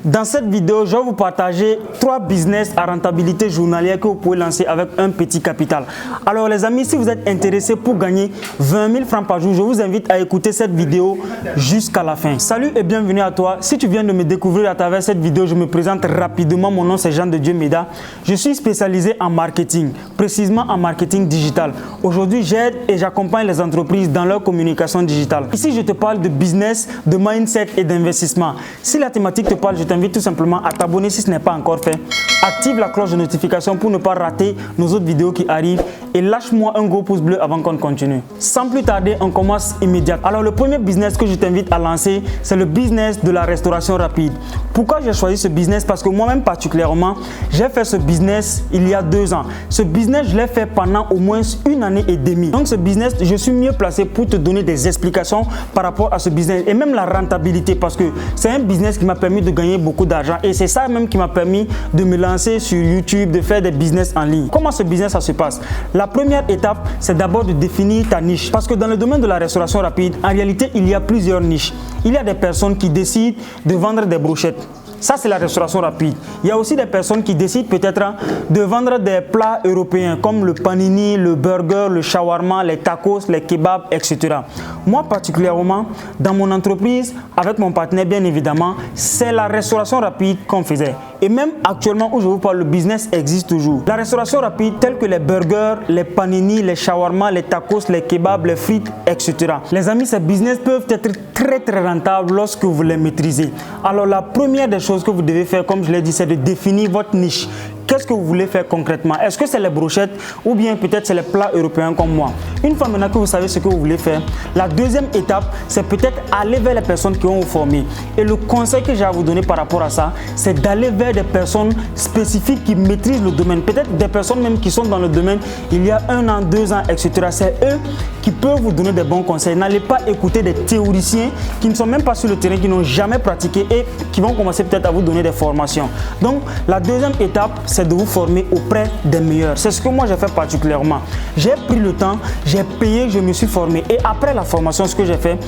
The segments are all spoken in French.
Dans cette vidéo, je vais vous partager 3 business à rentabilité journalière que vous pouvez lancer avec un petit capital. Alors les amis, si vous êtes intéressés pour gagner 20 000 francs par jour, je vous invite à écouter cette vidéo jusqu'à la fin. Salut et bienvenue à toi. Si tu viens de me découvrir à travers cette vidéo, je me présente rapidement. Mon nom c'est Jean de Dieu Méda. Je suis spécialisé en marketing, précisément en marketing digital. Aujourd'hui, j'aide et j'accompagne les entreprises dans leur communication digitale. Ici, je te parle de business, de mindset et d'investissement. Si la thématique te parle, je t'invite tout simplement à t'abonner si ce n'est pas encore fait. Active la cloche de notification pour ne pas rater nos autres vidéos qui arrivent et lâche-moi un gros pouce bleu avant qu'on continue. Sans plus tarder, on commence immédiatement. Alors le premier business que je t'invite à lancer, c'est le business de la restauration rapide. Pourquoi j'ai choisi ce business? Parce que moi-même particulièrement, j'ai fait ce business il y a 2 ans. Ce business, je l'ai fait pendant au moins 1 année et demie. Donc ce business, je suis mieux placé pour te donner des explications par rapport à ce business et même la rentabilité parce que c'est un business qui m'a permis de gagner beaucoup d'argent et c'est ça même qui m'a permis de me lancer sur YouTube, de faire des business en ligne. Comment ce business ça se passe? La première étape, c'est d'abord de définir ta niche parce que dans le domaine de la restauration rapide, en réalité, il y a plusieurs niches. Il y a des personnes qui décident de vendre des brochettes. Ça, c'est la restauration rapide. Il y a aussi des personnes qui décident peut-être de vendre des plats européens comme le panini, le burger, le shawarma, les tacos, les kebabs, etc. Moi, particulièrement, dans mon entreprise, avec mon partenaire, bien évidemment, c'est la restauration rapide qu'on faisait. Et même actuellement où je vous parle, le business existe toujours. La restauration rapide, telle que les burgers, les panini, les shawarma, les tacos, les kebabs, les frites, etc. Les amis, ces business peuvent être très rentables lorsque vous les maîtrisez. Alors, la première des choses que vous devez faire, comme je l'ai dit, c'est de définir votre niche. Qu'est-ce que vous voulez faire concrètement? Est-ce que c'est les brochettes ou bien peut-être c'est les plats européens comme moi? Une fois maintenant que vous savez ce que vous voulez faire, la deuxième étape, c'est peut-être aller vers les personnes qui vont vous former. Et le conseil que j'ai à vous donner par rapport à ça, c'est d'aller vers des personnes spécifiques qui maîtrisent le domaine. Peut-être des personnes même qui sont dans le domaine il y a 1 an, 2 ans, etc. C'est eux qui peuvent vous donner des bons conseils. N'allez pas écouter des théoriciens qui ne sont même pas sur le terrain, qui n'ont jamais pratiqué et qui vont commencer peut-être à vous donner des formations. Donc, la deuxième étape, c'est de vous former auprès des meilleurs. C'est ce que moi j'ai fait particulièrement. J'ai pris le temps, j'ai payé, je me suis formé. Et après la formation, ce que j'ai fait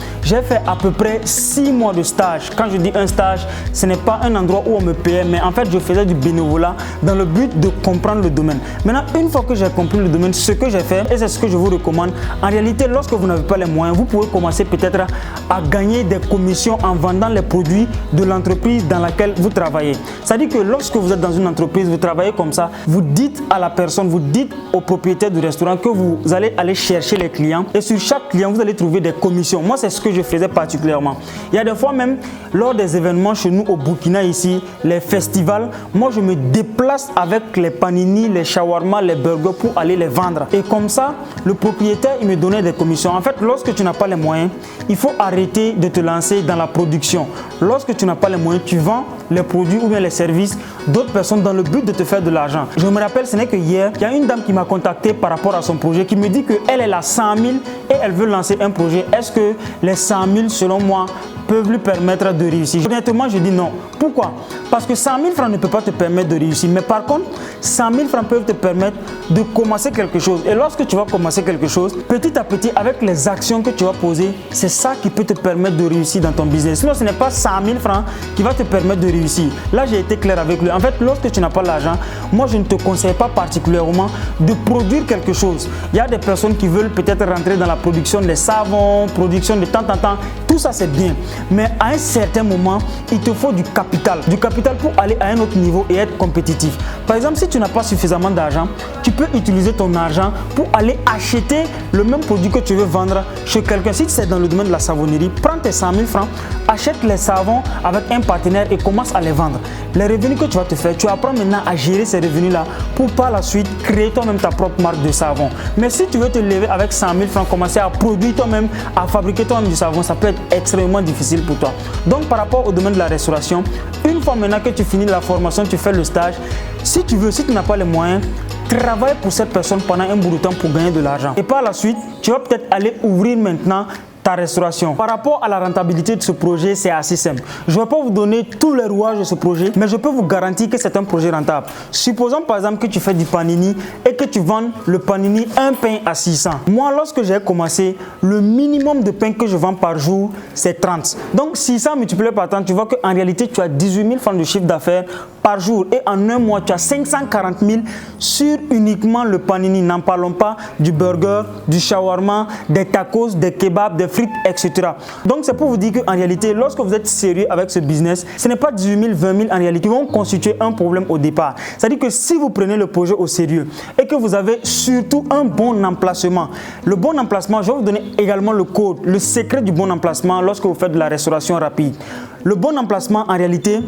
à peu près 6 mois de stage. Quand je dis un stage, ce n'est pas un endroit où on me payait, mais en fait, je faisais du bénévolat dans le but de comprendre le domaine. Maintenant, une fois que j'ai compris le domaine, ce que j'ai fait, et c'est ce que je vous recommande, en réalité, lorsque vous n'avez pas les moyens, vous pouvez commencer peut-être à gagner des commissions en vendant les produits de l'entreprise dans laquelle vous travaillez. C'est-à-dire que lorsque vous êtes dans une entreprise, vous travaillez comme ça, vous dites à la personne, vous dites au propriétaire du restaurant que vous allez aller chercher les clients et sur chaque client, vous allez trouver des commissions. Moi, c'est ce que je faisais particulièrement. Il y a des fois même, lors des événements chez nous au Burkina ici, les festivals, moi, je me déplace avec les panini, les shawarma, les burgers pour aller les vendre. Et comme ça, le propriétaire, il me donnait des commissions. En fait, lorsque tu n'as pas les moyens, il faut arrêter de te lancer dans la production. Lorsque tu n'as pas les moyens, tu vends les produits ou bien les services d'autres personnes dans le but de te faire de l'argent. Je me rappelle, ce n'est que hier, il y a une dame qui m'a contacté par rapport à son projet, qui me dit qu'elle a 100 000 et elle veut lancer un projet. Est-ce que les 100 000, selon moi, peuvent lui permettre de réussir? Honnêtement, je dis non. Pourquoi? Parce que 100 000 francs ne peut pas te permettre de réussir. Mais par contre, 100 000 francs peuvent te permettre de commencer quelque chose. Et lorsque tu vas commencer quelque chose, petit à petit, avec les actions que tu vas poser, c'est ça qui peut te permettre de réussir dans ton business. Sinon, ce n'est pas 100 000 francs qui va te permettre de réussir. Là, j'ai été clair avec lui. En fait, lorsque tu n'as pas l'argent, moi, je ne te conseille pas particulièrement de produire quelque chose. Il y a des personnes qui veulent peut-être rentrer dans la production des savons, production de temps en temps. Tout ça, c'est bien. Mais à un certain moment, il te faut du capital. Du capital pour aller à un autre niveau et être compétitif. Par exemple, si tu n'as pas suffisamment d'argent, tu peux utiliser ton argent pour aller acheter le même produit que tu veux vendre chez quelqu'un. Si c'est dans le domaine de la savonnerie, prends tes 100 000 francs, achète les savons avec un partenaire et commence à les vendre. Les revenus que tu vas te faire, tu apprends maintenant à gérer ces revenus-là pour par la suite créer toi-même ta propre marque de savon. Mais si tu veux te lever avec 100 000 francs, commencer à produire toi-même, à fabriquer toi-même du savon, ça peut être extrêmement difficile pour toi. Donc par rapport au domaine de la restauration, une fois maintenant que tu finis la formation, tu fais le stage, si tu n'as pas les moyens, travaille pour cette personne pendant un bout de temps pour gagner de l'argent. Et par la suite, tu vas peut-être aller ouvrir maintenant ta restauration. Par rapport à la rentabilité de ce projet, c'est assez simple. Je ne vais pas vous donner tous les rouages de ce projet, mais je peux vous garantir que c'est un projet rentable. Supposons par exemple que tu fais du panini et que tu vends le panini un pain à 600. Moi, lorsque j'ai commencé, le minimum de pain que je vends par jour, c'est 30. Donc 600 multiplié par 30, tu vois qu'en réalité, tu as 18 000 francs de chiffre d'affaires par jour. Et en un mois, tu as 540 000 sur uniquement le panini. N'en parlons pas du burger, du shawarma, des tacos, des kebabs, des frites, etc. Donc c'est pour vous dire qu'en réalité, lorsque vous êtes sérieux avec ce business, ce n'est pas 18 000, 20 000 en réalité qui vont constituer un problème au départ. C'est-à-dire que si vous prenez le projet au sérieux et que vous avez surtout un bon emplacement, le bon emplacement, je vais vous donner également le code, le secret du bon emplacement lorsque vous faites de la restauration rapide. Le bon emplacement en réalité,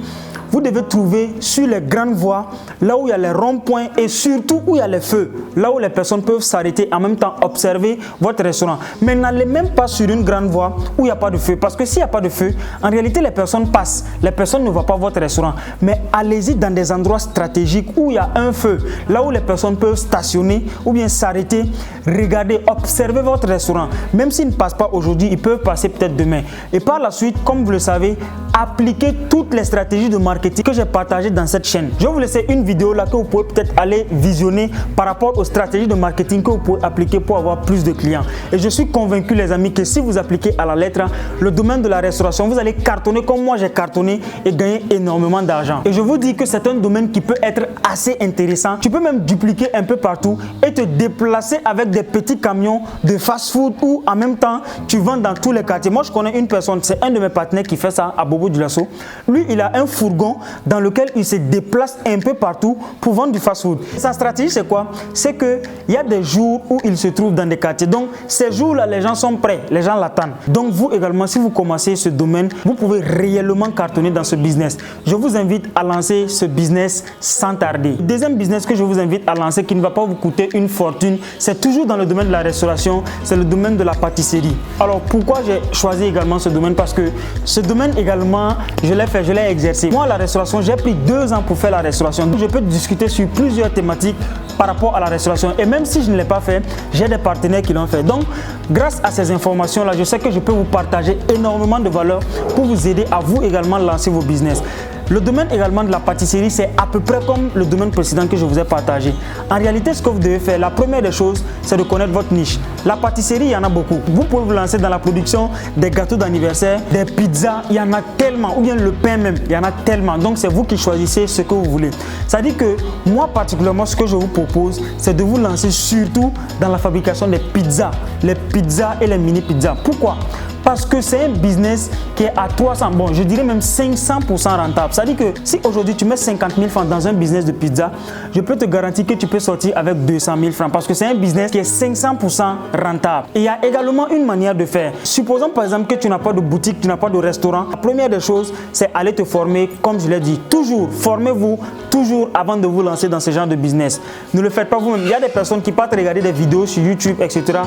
vous devez trouver sur les grandes voies, là où il y a les ronds-points et surtout où il y a les feux, là où les personnes peuvent s'arrêter en même temps observer votre restaurant. Mais n'allez même pas sur une grande voie où il n'y a pas de feu, parce que s'il n'y a pas de feu, en réalité les personnes passent, les personnes ne voient pas votre restaurant. Mais allez-y dans des endroits stratégiques où il y a un feu, là où les personnes peuvent stationner ou bien s'arrêter, regarder, observer votre restaurant. Même s'ils ne passent pas aujourd'hui, ils peuvent passer peut-être demain. Et par la suite, comme vous le savez, appliquez toutes les stratégies de marketing que j'ai partagées dans cette chaîne. Je vais vous laisser une vidéo là que vous pouvez peut-être aller visionner par rapport aux stratégies de marketing que vous pouvez appliquer pour avoir plus de clients. Et je suis convaincu les amis que si vous appliquez à la lettre le domaine de la restauration, vous allez cartonner comme moi j'ai cartonné et gagner énormément d'argent. Et je vous dis que c'est un domaine qui peut être assez intéressant. Tu peux même dupliquer un peu partout et te déplacer avec des petits camions de fast-food où en même temps tu vends dans tous les quartiers. Moi je connais une personne, c'est un de mes partenaires qui fait ça à Bobo-Dioulasso. Lui il a un fourgon dans lequel il se déplace un peu partout pour vendre du fast-food. Sa stratégie c'est quoi? C'est qu'il y a des jours où il se trouve dans des quartiers. Donc ces jours-là, les gens sont prêts, les gens l'attendent. Donc vous également, si vous commencez ce domaine, vous pouvez réellement cartonner dans ce business. Je vous invite à lancer ce business sans tarder. Le deuxième business que je vous invite à lancer qui ne va pas vous coûter une fortune, c'est toujours dans le domaine de la restauration, c'est le domaine de la pâtisserie. Alors pourquoi j'ai choisi également ce domaine? Parce que ce domaine également, je l'ai fait, je l'ai exercé. Moi, la restauration, j'ai pris 2 ans pour faire la restauration. Je peux discuter sur plusieurs thématiques par rapport à la restauration. Et même si je ne l'ai pas fait, j'ai des partenaires qui l'ont fait. Donc, grâce à ces informations-là, je sais que je peux vous partager énormément de valeur pour vous aider à vous également lancer vos business. Le domaine également de la pâtisserie, c'est à peu près comme le domaine précédent que je vous ai partagé. En réalité, ce que vous devez faire, la première des choses, c'est de connaître votre niche. La pâtisserie, il y en a beaucoup. Vous pouvez vous lancer dans la production des gâteaux d'anniversaire, des pizzas, il y en a tellement, ou bien le pain même, il y en a tellement. Donc, c'est vous qui choisissez ce que vous voulez. Ça dit que moi, particulièrement, ce que je vous propose, c'est de vous lancer surtout dans la fabrication des pizzas, les pizzas et les mini-pizzas. Pourquoi? Parce que c'est un business qui est à 300, bon, je dirais même 500% rentable. Ça dit que si aujourd'hui tu mets 50 000 francs dans un business de pizza, je peux te garantir que tu peux sortir avec 200 000 francs parce que c'est un business qui est 500% rentable. Et il y a également une manière de faire. Supposons par exemple que tu n'as pas de boutique, tu n'as pas de restaurant. La première des choses, c'est aller te former, comme je l'ai dit. Toujours, formez-vous toujours avant de vous lancer dans ce genre de business. Ne le faites pas vous-même. Il y a des personnes qui partent regarder des vidéos sur YouTube, etc.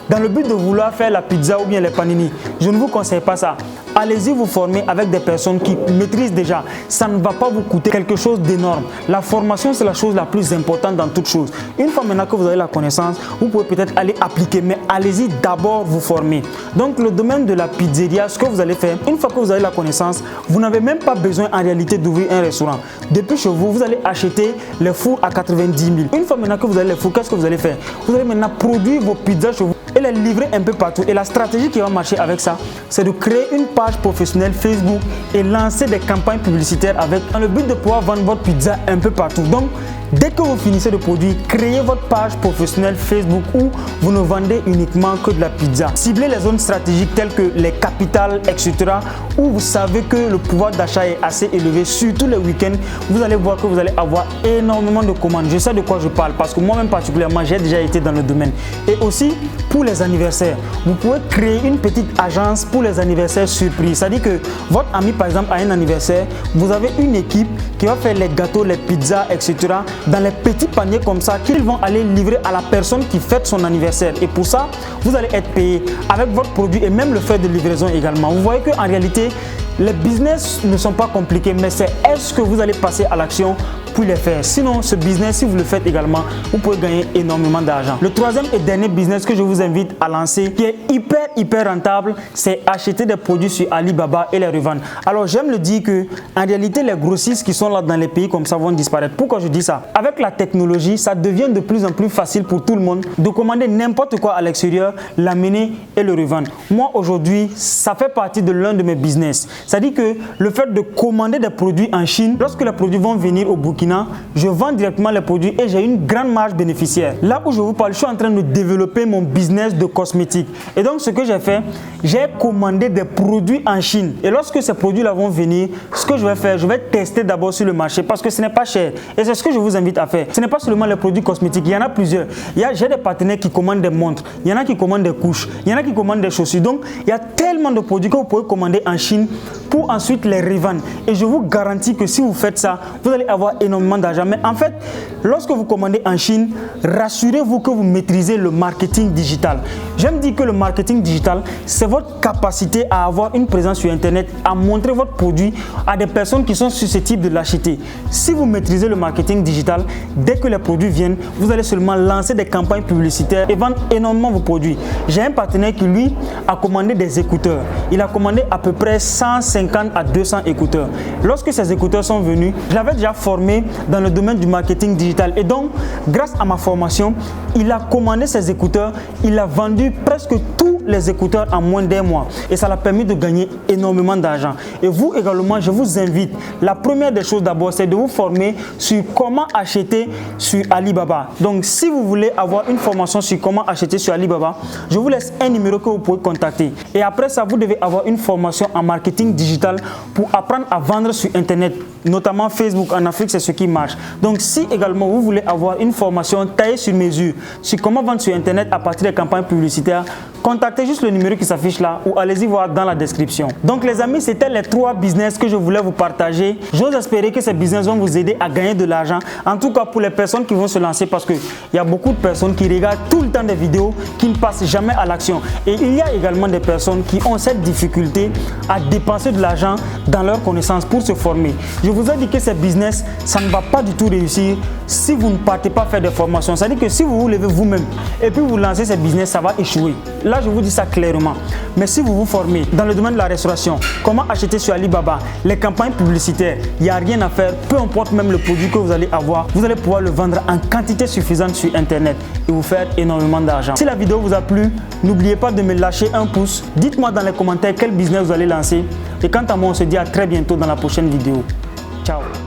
dans le but de vouloir faire la pizza ou bien les panini. Je ne vous conseille pas ça. Allez-y vous former avec des personnes qui maîtrisent déjà. Ça ne va pas vous coûter quelque chose d'énorme. La formation, c'est la chose la plus importante dans toute chose. Une fois maintenant que vous avez la connaissance, vous pouvez peut-être aller appliquer, mais allez-y d'abord vous former. Donc le domaine de la pizzeria, ce que vous allez faire, une fois que vous avez la connaissance, vous n'avez même pas besoin en réalité d'ouvrir un restaurant. Depuis chez vous, vous allez acheter les fours à 90 000. Une fois maintenant que vous avez les fours, qu'est-ce que vous allez faire? Vous allez maintenant produire vos pizzas chez vous et les livrer un peu partout. Et la stratégie qui va marcher avec ça, c'est de créer une page professionnelle Facebook et lancer des campagnes publicitaires avec, dans le but de pouvoir vendre votre pizza un peu partout. Donc, dès que vous finissez de produire, créez votre page professionnelle Facebook où vous ne vendez uniquement que de la pizza. Ciblez les zones stratégiques telles que les capitales, etc. où vous savez que le pouvoir d'achat est assez élevé, surtout les week-ends. Vous allez voir que vous allez avoir énormément de commandes. Je sais de quoi je parle parce que moi-même particulièrement, j'ai déjà été dans le domaine. Et aussi, pour les anniversaires, vous pouvez créer une petite agence pour les anniversaires surprises. C'est-à-dire que votre ami, par exemple, a un anniversaire, vous avez une équipe qui va faire les gâteaux, les pizzas, etc. dans les petits paniers comme ça qu'ils vont aller livrer à la personne qui fête son anniversaire. Et pour ça, vous allez être payé avec votre produit et même le frais de livraison également. Vous voyez qu'en réalité, les business ne sont pas compliqués, mais c'est est-ce que vous allez passer à l'action puis les faire. Sinon, ce business, si vous le faites également, vous pouvez gagner énormément d'argent. Le troisième et dernier business que je vous invite à lancer, qui est hyper rentable, c'est acheter des produits sur Alibaba et les revendre. Alors, j'aime le dire que en réalité, les grossistes qui sont là dans les pays comme ça vont disparaître. Pourquoi je dis ça? Avec la technologie, ça devient de plus en plus facile pour tout le monde de commander n'importe quoi à l'extérieur, l'amener et le revendre. Moi, aujourd'hui, ça fait partie de l'un de mes business. C'est-à-dire que le fait de commander des produits en Chine, lorsque les produits vont venir au Burkina, je vends directement les produits et j'ai une grande marge bénéficiaire. Là où je vous parle, je suis en train de développer mon business de cosmétiques. Et donc, ce que j'ai fait, j'ai commandé des produits en Chine. Et lorsque ces produits-là vont venir, ce que je vais faire, je vais tester d'abord sur le marché parce que ce n'est pas cher. Et c'est ce que je vous invite à faire. Ce n'est pas seulement les produits cosmétiques, il y en a plusieurs. J'ai des partenaires qui commandent des montres, il y en a qui commandent des couches, il y en a qui commandent des chaussures. Donc, il y a tellement de produits que vous pouvez commander en Chine pour ensuite les revendre. Et je vous garantis que si vous faites ça, vous allez avoir énormément d'argent. Mais en fait, lorsque vous commandez en Chine, rassurez-vous que vous maîtrisez le marketing digital. J'aime dire que le marketing digital, c'est votre capacité à avoir une présence sur Internet, à montrer votre produit à des personnes qui sont susceptibles de l'acheter. Si vous maîtrisez le marketing digital, dès que les produits viennent, vous allez seulement lancer des campagnes publicitaires et vendre énormément vos produits. J'ai un partenaire qui, lui, a commandé des écouteurs. Il a commandé à peu près 150 à 200 écouteurs. Lorsque ces écouteurs sont venus, je l'avais déjà formé dans le domaine du marketing digital. Et donc, grâce à ma formation, il a commandé ces écouteurs. Il a vendu presque tous les écouteurs en moins d'un mois. Et ça l'a permis de gagner énormément d'argent. Et vous également, je vous invite. La première des choses d'abord, c'est de vous former sur comment acheter sur Alibaba. Donc, si vous voulez avoir une formation sur comment acheter sur Alibaba, je vous laisse un numéro que vous pouvez contacter. Et après ça, vous devez avoir une formation en marketing digital pour apprendre à vendre sur Internet, notamment Facebook. En Afrique, c'est ce qui marche. Donc, si également vous voulez avoir une formation taillée sur mesure sur comment vendre sur Internet à partir des campagnes publicitaires, contactez juste le numéro qui s'affiche là ou allez-y voir dans la description. Donc, les amis, c'était les 3 business que je voulais vous partager. J'ose espérer que ces business vont vous aider à gagner de l'argent. En tout cas, pour les personnes qui vont se lancer, parce qu'il y a beaucoup de personnes qui regardent tout le temps des vidéos qui ne passent jamais à l'action. Et il y a également des personnes qui ont cette difficulté à dépenser de l'argent dans leurs connaissances pour se former. Je vous ai dit que ces business, ça ne va pas du tout réussir si vous ne partez pas faire des formations. C'est-à-dire que si vous vous levez vous-même et puis vous lancez ces business, ça va échouer. Là, je vous dis ça clairement. Mais si vous vous formez dans le domaine de la restauration, comment acheter sur Alibaba, les campagnes publicitaires, il n'y a rien à faire. Peu importe même le produit que vous allez avoir, vous allez pouvoir le vendre en quantité suffisante sur Internet et vous faire énormément d'argent. Si la vidéo vous a plu, n'oubliez pas de me lâcher un pouce. Dites-moi dans les commentaires quel business vous allez lancer. Et quant à moi, on se dit à très bientôt dans la prochaine vidéo. Ciao.